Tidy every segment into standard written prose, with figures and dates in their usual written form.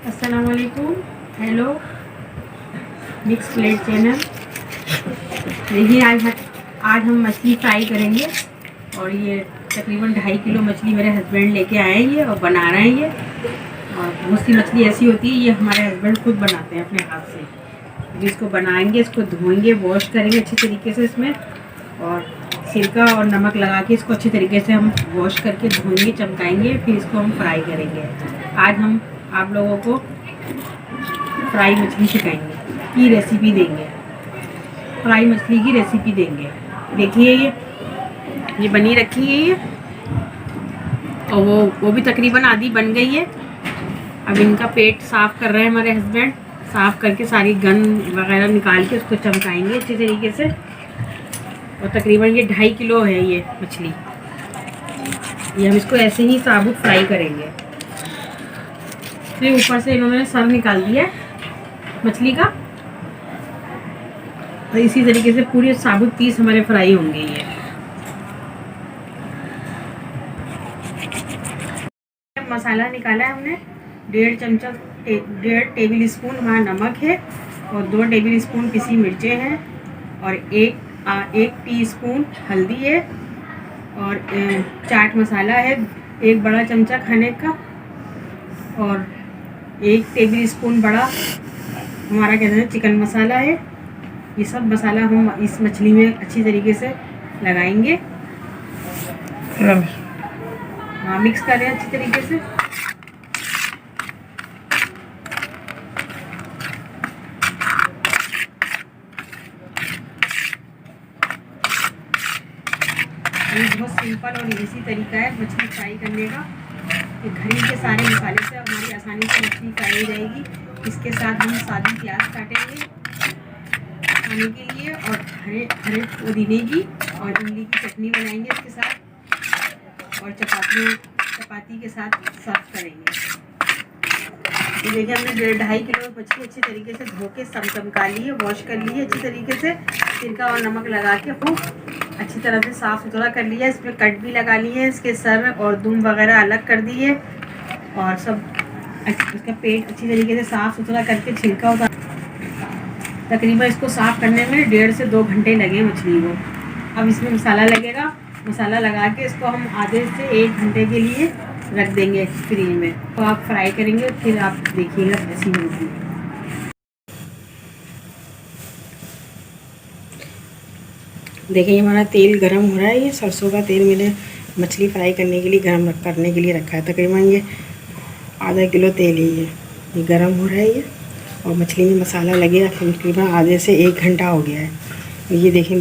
अस्सलामुअलैकुम। Hello mix plate channel. देखिए आज हम मछली फ्राई करेंगे और ये तकरीबन 2.5 किलो मछली मेरे हस्बैंड लेके आए हैं ये और बना रहे हैं ये। और बहुत सी मछली ऐसी होती है ये हमारे हस्बैंड खुद बनाते हैं अपने हाथ से। जिसको बनाएंगे इसको धोएंगे, वॉश करेंगे अच्छी तरीके से इसमें और सिरका और नमक लगा के इसको अच्छी तरीके से हम वॉश करके धोएंगे, चमकाएंगे, फिर इसको हम फ्राई करेंगे। आज हम आप लोगों को फ्राई मछली सिखाएंगे की रेसिपी देंगे, फ्राई मछली की रेसिपी देंगे। देखिए ये बनी रखी है ये, और वो भी तकरीबन आधी बन गई है। अब इनका पेट साफ़ कर रहे हैं हमारे हस्बैंड, साफ़ करके सारी गन वगैरह निकाल के उसको चमकाएंगे अच्छी तरीके से। और तकरीबन ये 2.5 किलो है ये मछली। ये हम इसको ऐसे ही साबुत फ्राई करेंगे। फिर ऊपर से इन्होंने सर निकाल दिया है मछली का, और इसी तरीके से पूरे साबुत पीस हमारे फ्राई होंगे ये। मसाला निकाला है हमने, 1.5 टेबल स्पून हमारा नमक है और 2 टेबल स्पून पिसी मिर्चें हैं और एक टीस्पून हल्दी है और चाट मसाला है 1 बड़ा चमचा खाने का और 1 टेबल स्पून बड़ा हमारा कहते हैं चिकन मसाला है। ये सब मसाला हम इस मछली में अच्छी तरीके से लगाएंगे। हाँ, मिक्स करें अच्छी तरीके से। ये बहुत सिंपल और इजी तरीका है मछली फ्राई करने का। तो घर ही के सारे मसाले से हमारी आसानी से मछली फ्राई हो जाएगी। इसके साथ हम सादी प्याज काटेंगे खाने के लिए और हरे पुदीने की और इमली की चटनी बनाएंगे इसके साथ और चपाती के साथ सर्व करेंगे। ये देखिए हमने 2.5 किलो मछली अच्छी तरीके से धो के चमका ली है, वॉश कर ली है अच्छी तरीके से, सिरका और नमक लगा के खूब अच्छी तरह से साफ़ सुथरा कर लिया। इसमें कट भी लगा लिए हैं, इसके सर और दुम वगैरह अलग कर दिए और सब इसका पेट अच्छी तरीके से साफ़ सुथरा करके छिलका उतार। तकरीबन इसको साफ़ करने में 1.5 से 2 घंटे लगे मछली को। अब इसमें मसाला लगेगा, मसाला लगा के इसको हम आधे से 1 घंटे के लिए रख देंगे फ्रिज में। तो आप फ्राई करेंगे फिर आप देखिएगा कैसी होगी। देखिए हमारा तेल गरम हो रहा है। ये सरसों का तेल मैंने मछली फ्राई करने के लिए गरम करने के लिए रखा है। तकरीबन ये आधा किलो तेल ही है, ये गरम हो रहा है ये। और मछली में मसाला लगेगा तकरीबन आधे से 1 घंटा हो गया है। ये देखिए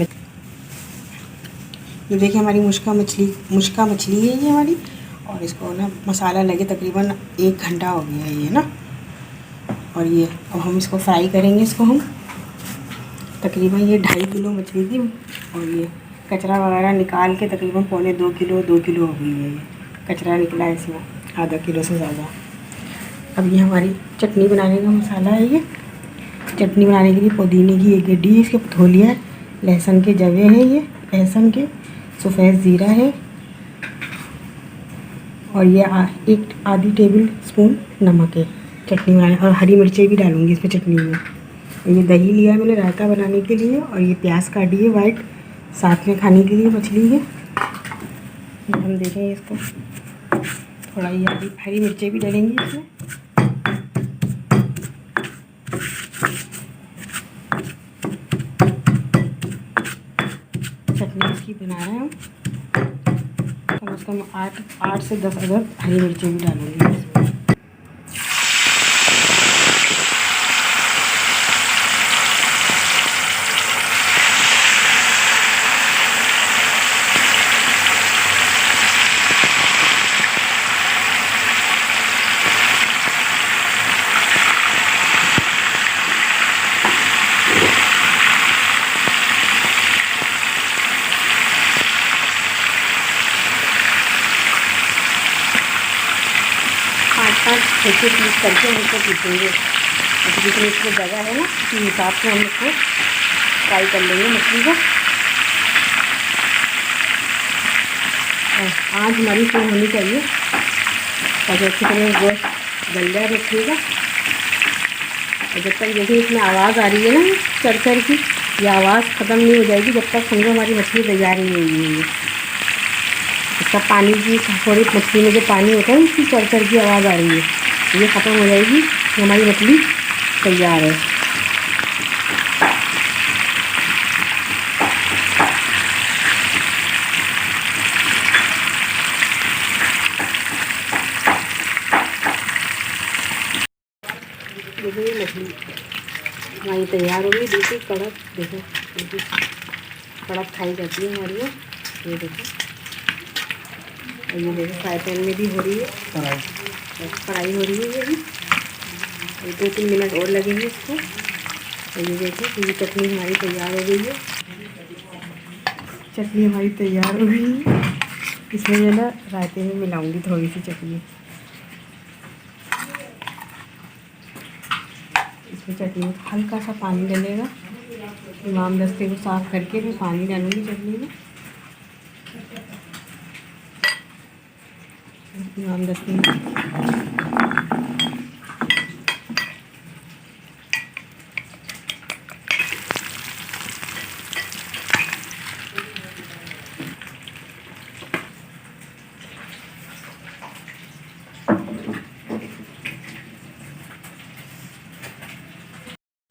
हमारी मुश्का मछली है ये हमारी, और इसको ना मसाला लगे तकरीबन 1 घंटा हो गया है ये ना। और ये अब हम इसको फ्राई करेंगे। इसको हम तकरीबन ये 2.5 किलो मछली थी और ये कचरा वगैरह निकाल के तकरीबन 2.25 किलो 2 किलो हो गई है ये। कचरा निकला है इसमें आधा किलो से ज़्यादा। अब ये हमारी चटनी बनाने का मसाला है। ये चटनी बनाने के लिए पुदीने की 1 गड्डी है, इसके धो लिया है। लहसुन के जवे हैं ये, लहसुन के, सफ़ेद ज़ीरा है और ये एक आधी टेबल स्पून नमक है चटनी बनाने। और हरी मिर्चें भी डालूँगी इसमें चटनी में। ये दही लिया है मैंने रायता बनाने के लिए और ये प्याज काटी है वाइट साथ में खाने के लिए मछली है। हम देखेंगे इसको थोड़ा, ये हरी मिर्चें भी डालेंगे इसमें। चटनी इसकी बना रहे हैं हम, कम से कम 8 से 10 अदर हरी मिर्चें भी डालूंगी इसमें। छोटे पीस करके हम इसको पीसेंगे। जितनी इसमें जगह है ना उसी हिसाब से हम इसको फ्राई कर लेंगे मछली को। आँच हमारी फुल होनी चाहिए ताकि अच्छी तरह गोश्त गल जाए मछली का। और जब तक देखिए इसमें आवाज़ आ रही है ना चरचर की, ये आवाज़ ख़त्म नहीं हो जाएगी जब तक समझो हमारी मछली तैयार नहीं होगी। इसका पानी की थोड़ी मछली में जो पानी होता है इसकी चरचर की आवाज़ आ रही है, ये ख़त्म हो जाएगी तो हमारी मछली तैयार है। देखिए मछली हमारी तैयार हो गई, देखिए कड़क, देखो देखिए कड़क खाई जाती है हमारी ये देखो। और ये देखो फ्राई पैन में भी हो रही है फ्राई हो रही है ये भी। 2-3 मिनट और लगेंगे इसको। और ये देखो ये चटनी हमारी तैयार हो गई है, चटनी हमारी तैयार हो गई है। इसमें जो ना रायते में मिलाऊंगी थोड़ी सी चटनी, इसमें चटनी में हल्का सा पानी डलेगा। इमाम दस्ते को साफ़ करके मैं पानी डालूंगी चटनी में। इमाम दस्ते में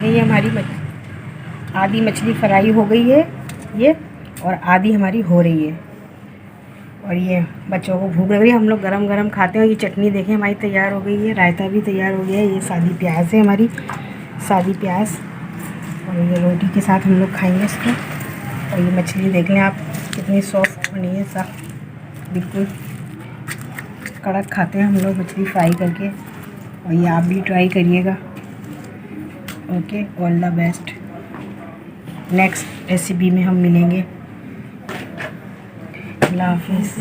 ये हमारी आधी मछली फ्राई हो गई है ये, और आधी हमारी हो रही है। और ये बच्चों को भूख लग रही है, हम लोग गरम गरम खाते हैं। ये चटनी देखें हमारी तैयार हो गई है, रायता भी तैयार हो गया है। ये सादी प्याज है हमारी, सादी प्याज, और ये रोटी के साथ हम लोग खाएंगे इसको। और ये मछली देख लें आप कितनी सॉफ्ट बनी है, साफ बिल्कुल कड़क खाते हैं हम लोग मछली फ्राई करके। और ये आप भी ट्राई करिएगा। Okay, all the best. Next recipe में हम मिलेंगे। अल्लाह हाफिज़।